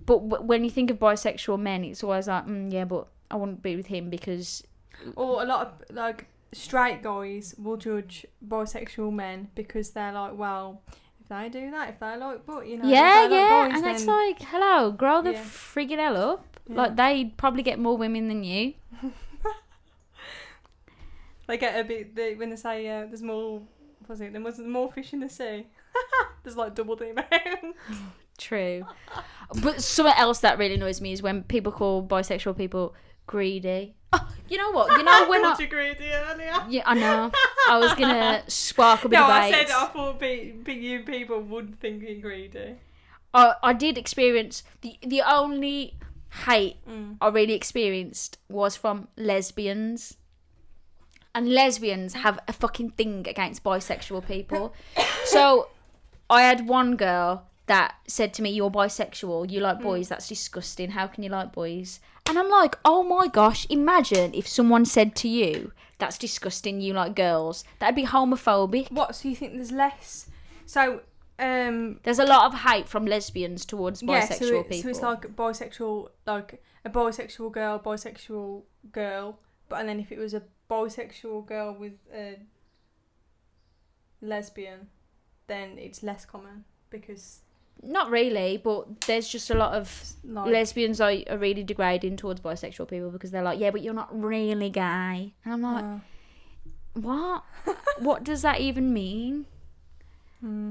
But when you think of bisexual men, it's always like, yeah, but I wouldn't be with him because... Or a lot of, like, straight guys will judge bisexual men because they're like, well, if they do that, if they like, but, you know... Yeah, if they like boys, and then... it's like, hello, grow the friggin' hell up. Yeah. Like, they probably get more women than you. They get a bit... when they say there's more... What's it? There was more fish in the sea. There's, like, double the amount. True. But something else that really annoys me is when people call bisexual people greedy. Oh, you know what? You know when I called you greedy earlier. Yeah, I know. I was gonna spark a bit of debate. debate. I said I thought you people would think you're greedy. I did experience the only hate I really experienced was from lesbians. And lesbians have a fucking thing against bisexual people. So I had one girl that said to me, "You're bisexual, you like boys, that's disgusting, how can you like boys?" And I'm like, oh my gosh, imagine if someone said to you, "That's disgusting, you like girls." That'd be homophobic. What, so you think there's less? So, there's a lot of hate from lesbians towards bisexual people. So it's like bisexual, like a bisexual girl, but and then if it was a bisexual girl with a lesbian, then it's less common because... Not really, but there's just a lot of lesbians are really degrading towards bisexual people because they're like, yeah, but you're not really gay. And I'm like, what? What does that even mean?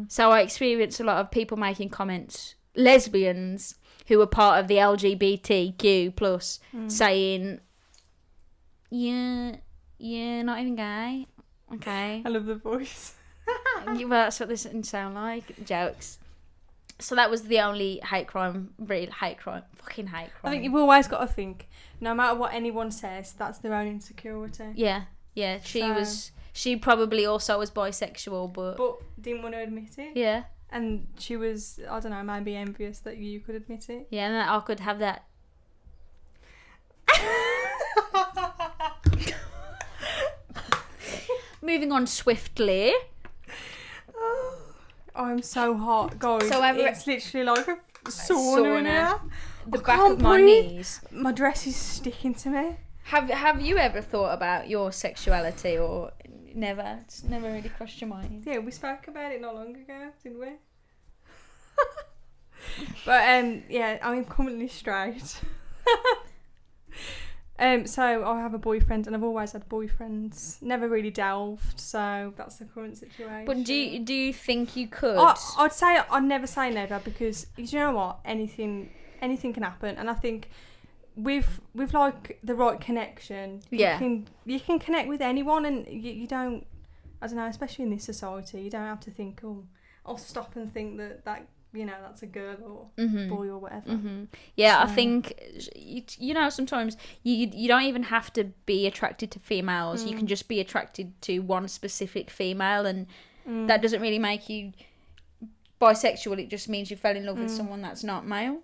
So I experienced a lot of people making comments, lesbians who were part of the LGBTQ plus, saying, yeah, not even gay. Okay. I love the voice. Well, that's what this didn't sound like. Jokes. So that was the only hate crime, fucking hate crime. I think you've always got to think, no matter what anyone says, that's their own insecurity. Yeah. She probably also was bisexual, but didn't want to admit it. Yeah. And she was, I don't know, maybe envious that you could admit it. Yeah, and I could have that. Moving on swiftly. I'm so hot, guys. So it's literally like a sauna in here. The back of my knees. My dress is sticking to me. Have you ever thought about your sexuality or never? It's never really crossed your mind. Yeah, we spoke about it not long ago, didn't we? But yeah, I'm currently straight. So I have a boyfriend, and I've always had boyfriends. Never really delved, so that's the current situation. But do you think you could? I'd say I'd never say never because you know what, anything can happen, and I think with like the right connection, you can connect with anyone, and you don't. I don't know, especially in this society, you don't have to think, oh, I'll stop and think that. You know, that's a girl or boy or whatever. Yeah, so. I think, you know, sometimes you don't even have to be attracted to females. You can just be attracted to one specific female, and that doesn't really make you bisexual. It just means you fell in love with someone that's not male.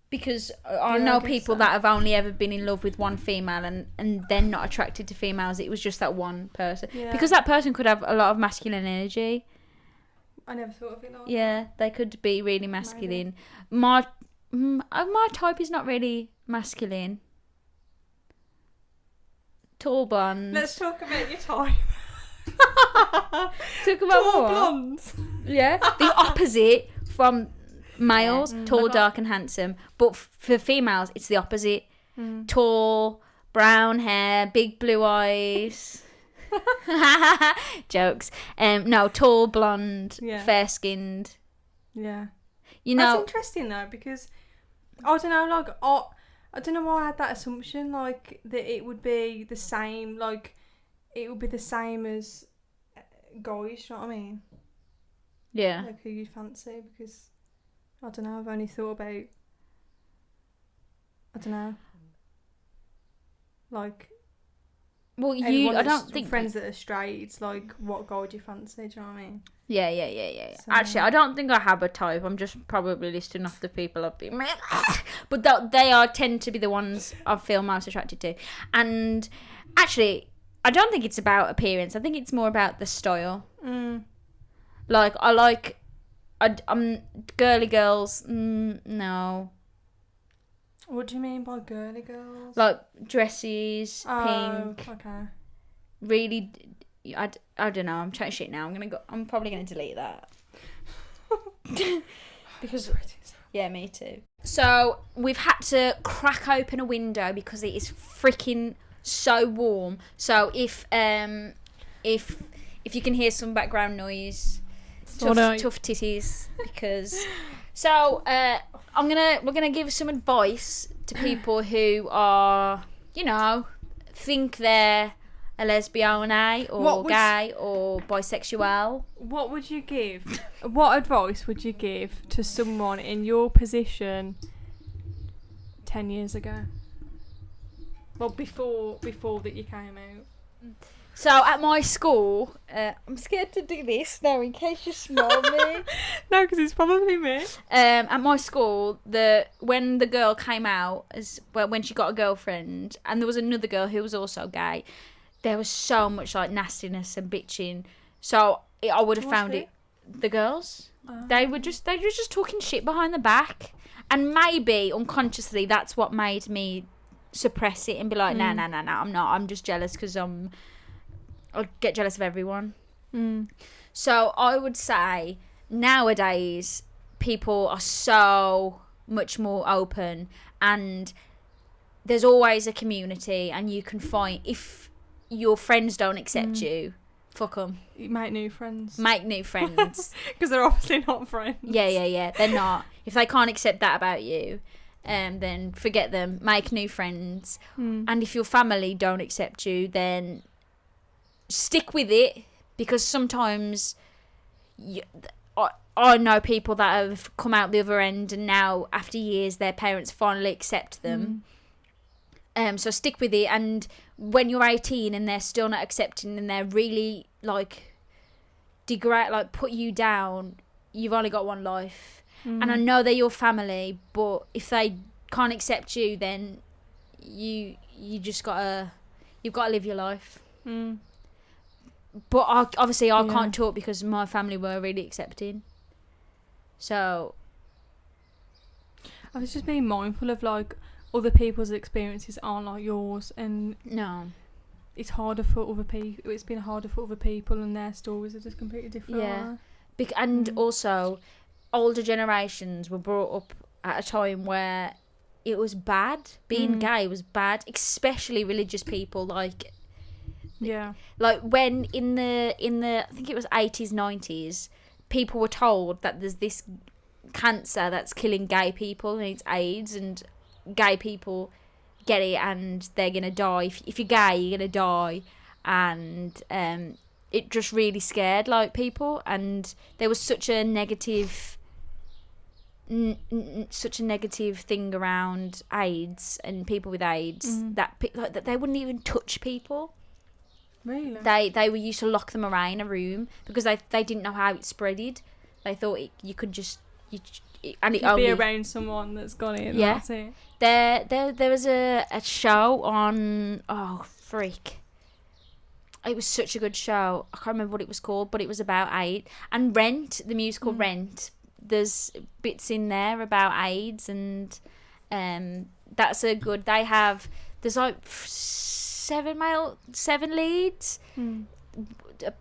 Because I know people that have only ever been in love with one female and then not attracted to females. It was just that one person. Yeah. Because that person could have a lot of masculine energy. I never thought of it like that. Yeah, they could be really masculine. My type is not really masculine. Tall blonde. Let's talk about your type. Talk about tall what? blondes. Yeah, the opposite from males. Tall, dark and handsome. But for females, it's the opposite. Tall, brown hair, big blue eyes. Jokes. No, tall, blonde, fair skinned. Yeah. You know, that's interesting though, because I don't know, like I don't know why I had that assumption, like that it would be the same, like it would be the same as guys. You know what I mean? Yeah. Like who you fancy, because I don't know. I've only thought about, I don't know, like Well, anyone I that's don't think friends that are straight. It's like, what guy do you fancy? Do you know what I mean? Yeah. So- Actually, I don't think I have a type. I'm just probably listing off the people I've been with. But they tend to be the ones I feel most attracted to. And actually, I don't think it's about appearance. I think it's more about the style. Like, I'm girly girls. No. What do you mean by girly girls? Like dresses, pink. Okay. Really, I don't know. I'm chatting shit now. I'm probably gonna delete that. Because yeah, me too. So we've had to crack open a window because it is freaking so warm. So if you can hear some background noise, tough titties, because so we're gonna give some advice to people who are, think they're a lesbian or gay or bisexual. What would you give? What advice would you give to someone in your position 10 years ago? Well, before that you came out. So at my school, I'm scared to do this now in case you smell me. No, because it's probably me. At my school, when the girl came out, when she got a girlfriend, and there was another girl who was also gay, there was so much like nastiness and bitching. So I would have found it. The girls, they were just talking shit behind the back, and maybe unconsciously that's what made me suppress it and be like, nah, I'm not. I'm just jealous because I get jealous of everyone. So I would say nowadays people are so much more open, and there's always a community, and you can find, if your friends don't accept you, fuck them. Make new friends. Because they're obviously not friends. Yeah. They're not. If they can't accept that about you, then forget them. Make new friends. And if your family don't accept you, then stick with it, because sometimes I know people that have come out the other end, and now after years their parents finally accept them. So stick with it, and when you're 18 and they're still not accepting and they're really like degrade, like put you down, you've only got one life. And I know they're your family, but if they can't accept you, then you've got to live your life. But obviously I can't talk because my family were really accepting. So I was just being mindful of like other people's experiences aren't like yours, and no, it's harder for other people. It's been harder for other people, and their stories are just completely different. Yeah, and also older generations were brought up at a time where it was bad. Being gay was bad, especially religious people. Like when in the I think it was 80s, 90s, people were told that there's this cancer that's killing gay people, and it's AIDS, and gay people get it and they're gonna die. If you're gay, you're gonna die. And it just really scared like people, and there was such a negative thing around AIDS and people with AIDS that they wouldn't even touch people. Really? They were used to lock them away in a room because they didn't know how it spreaded. They thought you could just and it You'd only be around someone that's got it. And Yeah. That's it. There was a show on, freak. It was such a good show. I can't remember what it was called, but it was about AIDS. And Rent, the musical Rent, there's bits in there about AIDS, and that's a good. There's like seven leads.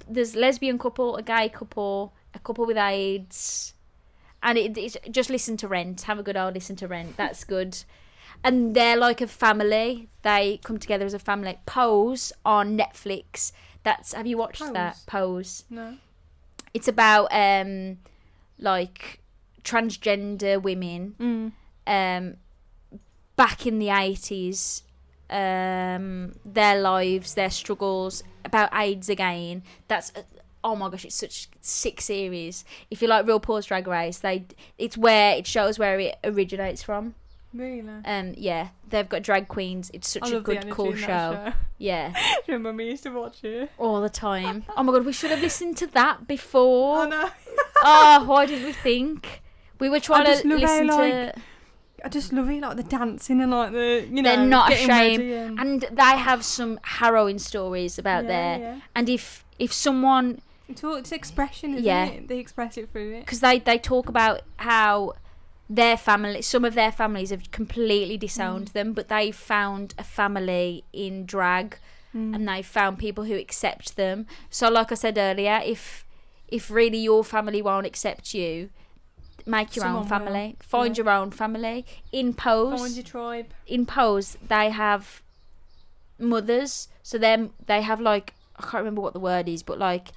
There's lesbian couple, a gay couple, a couple with AIDS. And it's just listen to Rent. Have a good old listen to Rent. That's good. And they're like a family. They come together as a family. Pose on Netflix. Have you watched that? Pose. No. It's about like transgender women. Back in the 80s. Their lives, their struggles, about AIDS again. Oh my gosh, it's such a sick series. If you like RuPaul's Drag Race, it shows where it originates from. Really? Yeah, they've got drag queens. It's such a good, cool show. Yeah. Remember we used to watch it? All the time. Oh my god, we should have listened to that before. I know. Oh, why did we think? We were trying just to love listen how, to... I just love it, like the dancing and like the, you know, They're not getting ashamed. ready And they have some harrowing stories about there. Yeah. And if someone... It's expression, isn't Yeah. it? They express it through it. Because they talk about how their family, some of their families have completely disowned them, but they found a family in drag, and they found people who accept them. So like I said earlier, if really your family won't accept you, make your own family. Find your own family. In Pose, Find your tribe. In Pose, they have mothers, so they have like, I can't remember what the word is, but like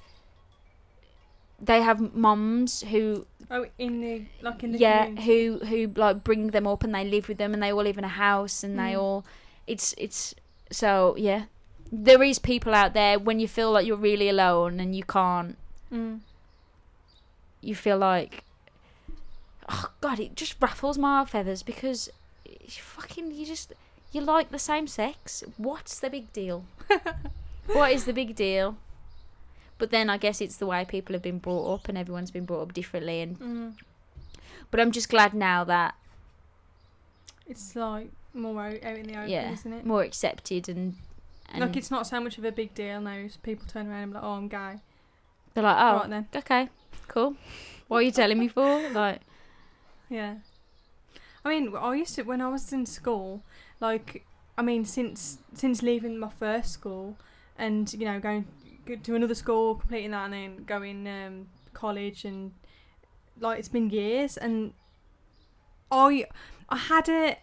they have mums who in the community. community. who like bring them up and they live with them and they all live in a house and they all it's so yeah, there is people out there when you feel like you're really alone and you can't you feel like, oh god, it just ruffles my feathers because you like the same sex. What's the big deal? What is the big deal? But then I guess it's the way people have been brought up and everyone's been brought up differently. And but I'm just glad now that it's like more out in the open, isn't it? More accepted and like it's not so much of a big deal now. People turn around and be like, "Oh, I'm gay." They're like, "Oh, right then, okay, cool. What are you telling me for?" Like, yeah. I mean, I used to when I was in school. Like, I mean, since leaving my first school and going to another school, completing that, and then going college, and like it's been years, and I'd had a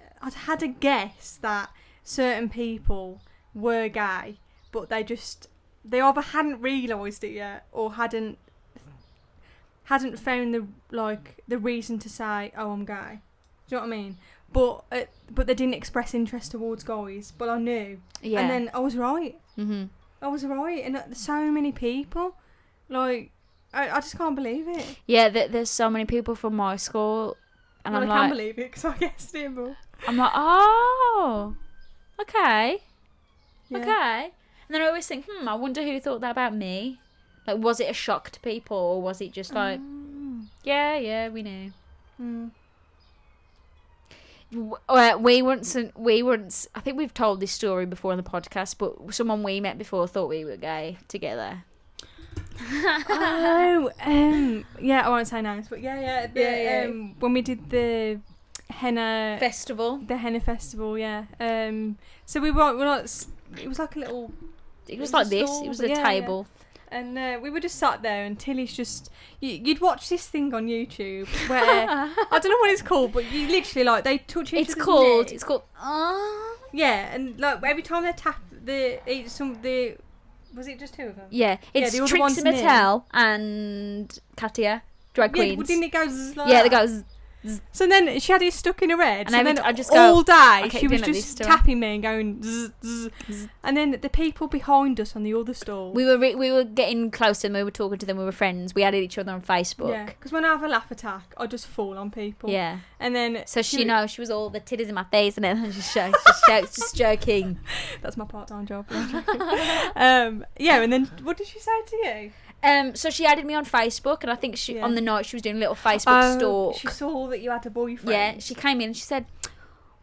guess that certain people were gay, but they either hadn't realised it yet or hadn't found the reason to say, "Oh, I'm gay." Do you know what I mean? But they didn't express interest towards guys. But I knew, and then I was right. I was right, and so many people, like, I just can't believe it. Yeah, there's so many people from my school, and I can't believe it because I guessed it. But I'm like, oh, okay, yeah. okay. And then I always think, I wonder who thought that about me. Like, was it a shock to people, or was it just like, yeah, we knew. We once, I think we've told this story before on the podcast, but someone we met before thought we were gay together. Yeah, I won't say names, but yeah. When we did the henna festival, so we were like, it was like a little. It was like this. It was a table. Yeah. And we were just sat there, and Tilly's just... You'd watch this thing on YouTube where... I don't know what it's called, but you literally, like, they touch each other's neck. It's called... Yeah, and, like, every time they tap was it just two of them? Yeah, it's Trixie Mattel and Katia, drag queens. Yeah, well, didn't it go zzz like that? It goes... So then she had it stuck in her head. And so then I just all go, day she was just tapping me and going zzz, zzz, zzz. And then the people behind us on the other stall. We were getting closer and we were talking to them. We were friends. We added each other on Facebook. Yeah, because when I have a laugh attack, I just fall on people. Yeah. And then so she was all the titties in my face and then just joking. That's my part-time job. Yeah, and then what did she say to you? So she added me on Facebook, and I think on the night she was doing a little Facebook stalk. She saw that you had a boyfriend. Yeah, she came in and she said,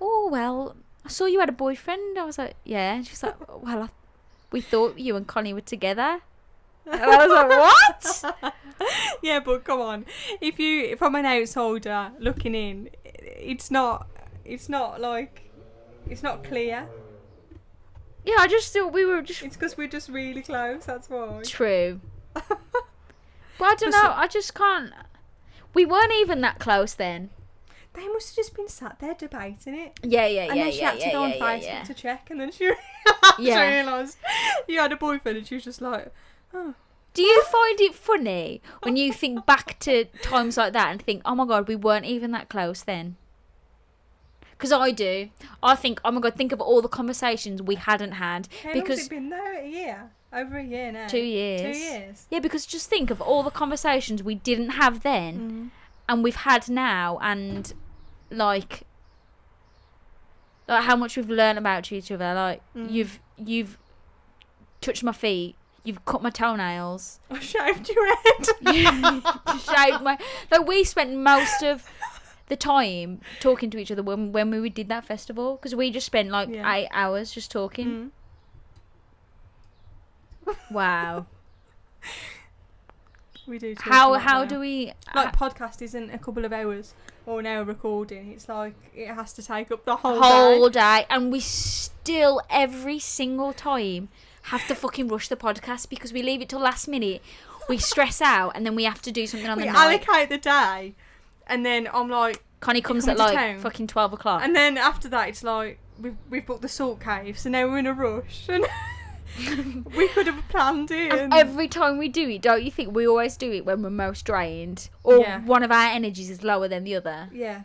"Oh well, I saw you had a boyfriend." I was like, "Yeah." And she was like, "Well, we thought you and Connie were together." And I was like, "What?" Yeah, but come on, if I'm an outsider looking in, it's not clear. Yeah, I just thought we were just. It's because we're just really close. That's why. True. But I don't know. I just can't. We weren't even that close then. They must have just been sat there debating it. Yeah. And then she had to go on Facebook to check, and then she realised you had a boyfriend, and she was just like, "Oh." Do you find it funny when you think back to times like that and think, "Oh my god, we weren't even that close then"? Because I do. I think, "Oh my god, think of all the conversations we hadn't had." How long has it been there? A year? Over a year now. 2 years. 2 years. Yeah, because just think of all the conversations we didn't have then, and we've had now, and like how much we've learned about each other. Like you've touched my feet. You've cut my toenails. I shaved your head. You shaved my... Like, we spent most of the time talking to each other when we did that festival, because we just spent like 8 hours just talking. Wow. We do talk how do we... Like, podcast isn't a couple of hours or an hour recording. It's like, it has to take up the whole day. And we still, every single time, have to fucking rush the podcast because we leave it till last minute. We stress out and then we have to do something on the night. We allocate the day, and then I'm like... Connie comes at like town. Fucking 12 o'clock. And then after that, it's like, we've booked the Salt Cave, so now we're in a rush. And we could have planned it. And every time we do it, don't you think we always do it when we're most drained? Or one of our energies is lower than the other? Yeah.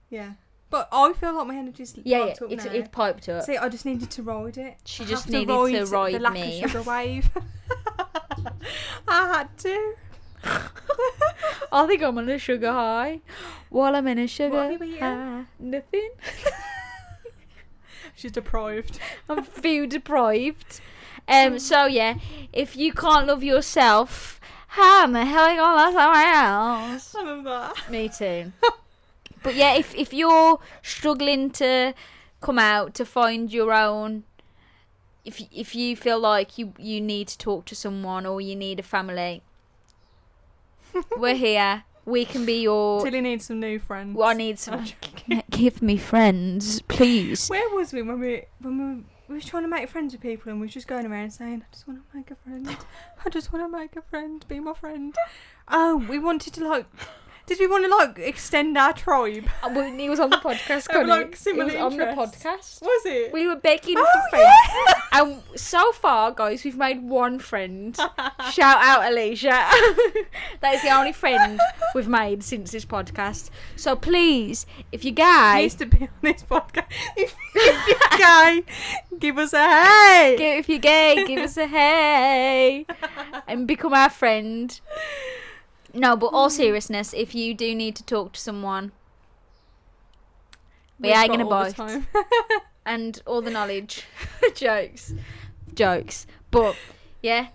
Yeah. But I feel like my energy's piped up now. It's piped up. See, I just needed to ride it. She just needed to ride the lack me. of sugar wave. I had to. I think I'm on a sugar high. While I'm in a sugar What have you eaten? high. Nothing. She's deprived. I'm feel deprived. So yeah, if you can't love yourself, how in the hell are you gonna love someone else? I love that. Me too. But yeah, if you're struggling to come out, to find your own, if you feel like you need to talk to someone or you need a family, we're here. We can be your... Tilly needs some new friends. Well, I need some... Give me friends, please. Where was we when we were trying to make friends with people and we were just going around saying, I just want to make a friend. I just want to make a friend. Be my friend. Oh, we wanted to like... Did we want to like extend our tribe? He was on the podcast, Connie. Like, he was on the podcast. Was it? We were begging for friends. Yeah. And so far, guys, we've made one friend. Shout out, Alicia. That is the only friend we've made since this podcast. So please, if you're gay... He needs to be on this podcast. If you're gay, give us a hey. If you're gay, give us a hey. And become our friend. No, but all seriousness, if you do need to talk to someone, we are going to bite. And all the knowledge. Jokes. But, yeah,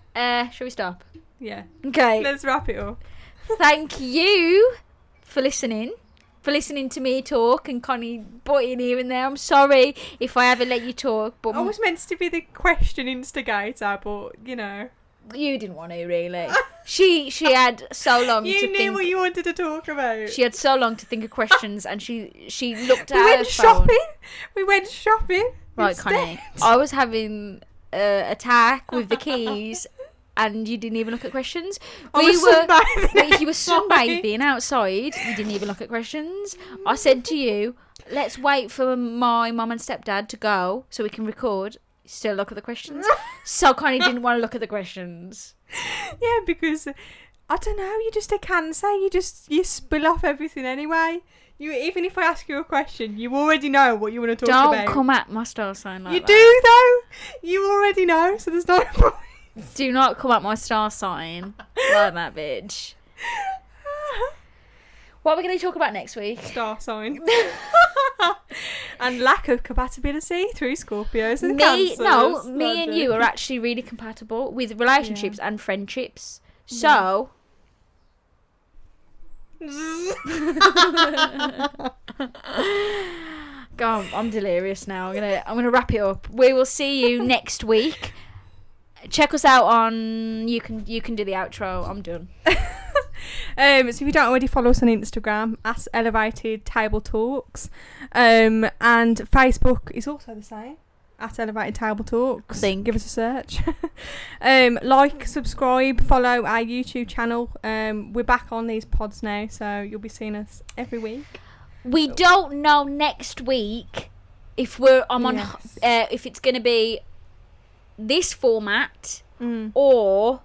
shall we stop? Yeah. Okay. Let's wrap it up. Thank you for listening. For listening to me talk and Connie butting here and there. I'm sorry if I ever let you talk. But I was meant to be the question instigator, but, you know... You didn't want to, really. She had so long to think... You knew what you wanted to talk about. She had so long to think of questions, and she looked at her phone. We went shopping. Right, instead. Connie. I was having an attack with the keys, and you didn't even look at questions. You were sunbathing outside. You didn't even look at questions. I said to you, let's wait for my mum and stepdad to go so we can record. Still look at the questions. So Connie didn't want to look at the questions. Yeah, because I don't know, you're just a cancer. You spill off everything anyway. Even if I ask you a question, you already know what you want to talk about. Don't come at my star sign like that. You do though. You already know, so there's no point. Do not come at my star sign like that, bitch. What are we going to talk about next week? Star sign. And lack of compatibility through Scorpios and Cancers. Me and you are actually really compatible with relationships and friendships. So... God, I'm delirious now. I'm gonna wrap it up. We will see you next week. Check us out on... You can do the outro. I'm done. So if you don't already follow us on Instagram at Elevated Table Talks, and Facebook is also the same at Elevated Table Talks. Give us a search. Like, subscribe, follow our YouTube channel. We're back on these pods now, so you'll be seeing us every week. We don't know next week if if it's going to be this format or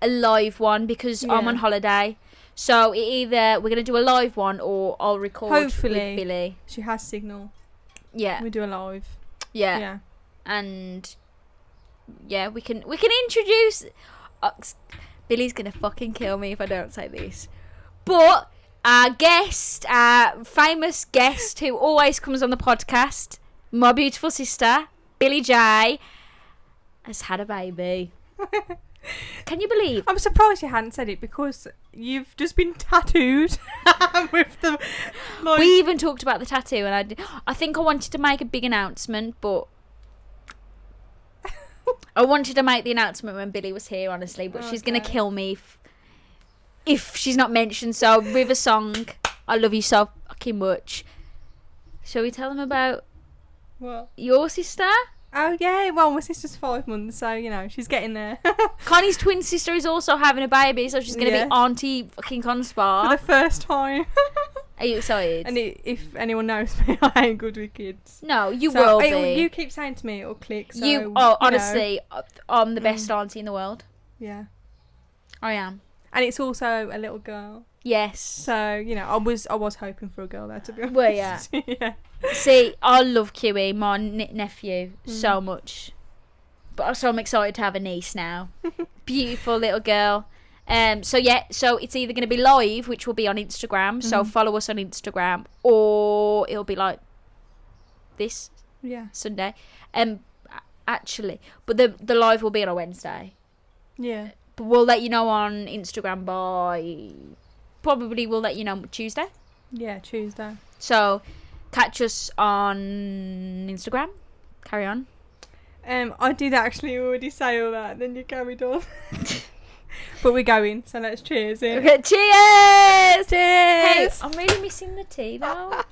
a live one, because I'm on holiday. So either we're going to do a live one or I'll record hopefully with Billy. She has signal. Yeah. We do a live. Yeah. And yeah, we can introduce... Billy's going to fucking kill me if I don't say this. But our famous guest who always comes on the podcast, my beautiful sister, Billy J, has had a baby. Can you believe? I'm surprised you hadn't said it because you've just been tattooed with the. Like... We even talked about the tattoo, and I think I wanted to make a big announcement, but I wanted to make the announcement when Billy was here, honestly. But she's gonna kill me if she's not mentioned. So, River Song, I love you so fucking much. Shall we tell them about what? Your sister? Oh yeah, well my sister's 5 months, so you know she's getting there. Connie's twin sister is also having a baby, so she's gonna be Auntie fucking Conspar for the first time. Are you excited? And if anyone knows me, I ain't good with kids. No, you will be. You keep saying to me it'll click. So, honestly, I'm the best auntie in the world. Yeah, I am. And it's also a little girl. Yes. So you know, I was hoping for a girl there, to be honest. Well, yeah. Yeah. See, I love Kiwi, my nephew, so much. But so I'm excited to have a niece now. Beautiful little girl. So it's either going to be live, which will be on Instagram. So follow us on Instagram, or it'll be like this Sunday. Actually, but the live will be on a Wednesday. Yeah. But we'll let you know on Instagram we'll let you know Tuesday. Yeah, Tuesday. So catch us on Instagram. Carry on. I did actually already say all that, then you carried on. But we're going, so let's cheers it. Okay, cheers! Hey, Cheers! I'm really missing the tea though.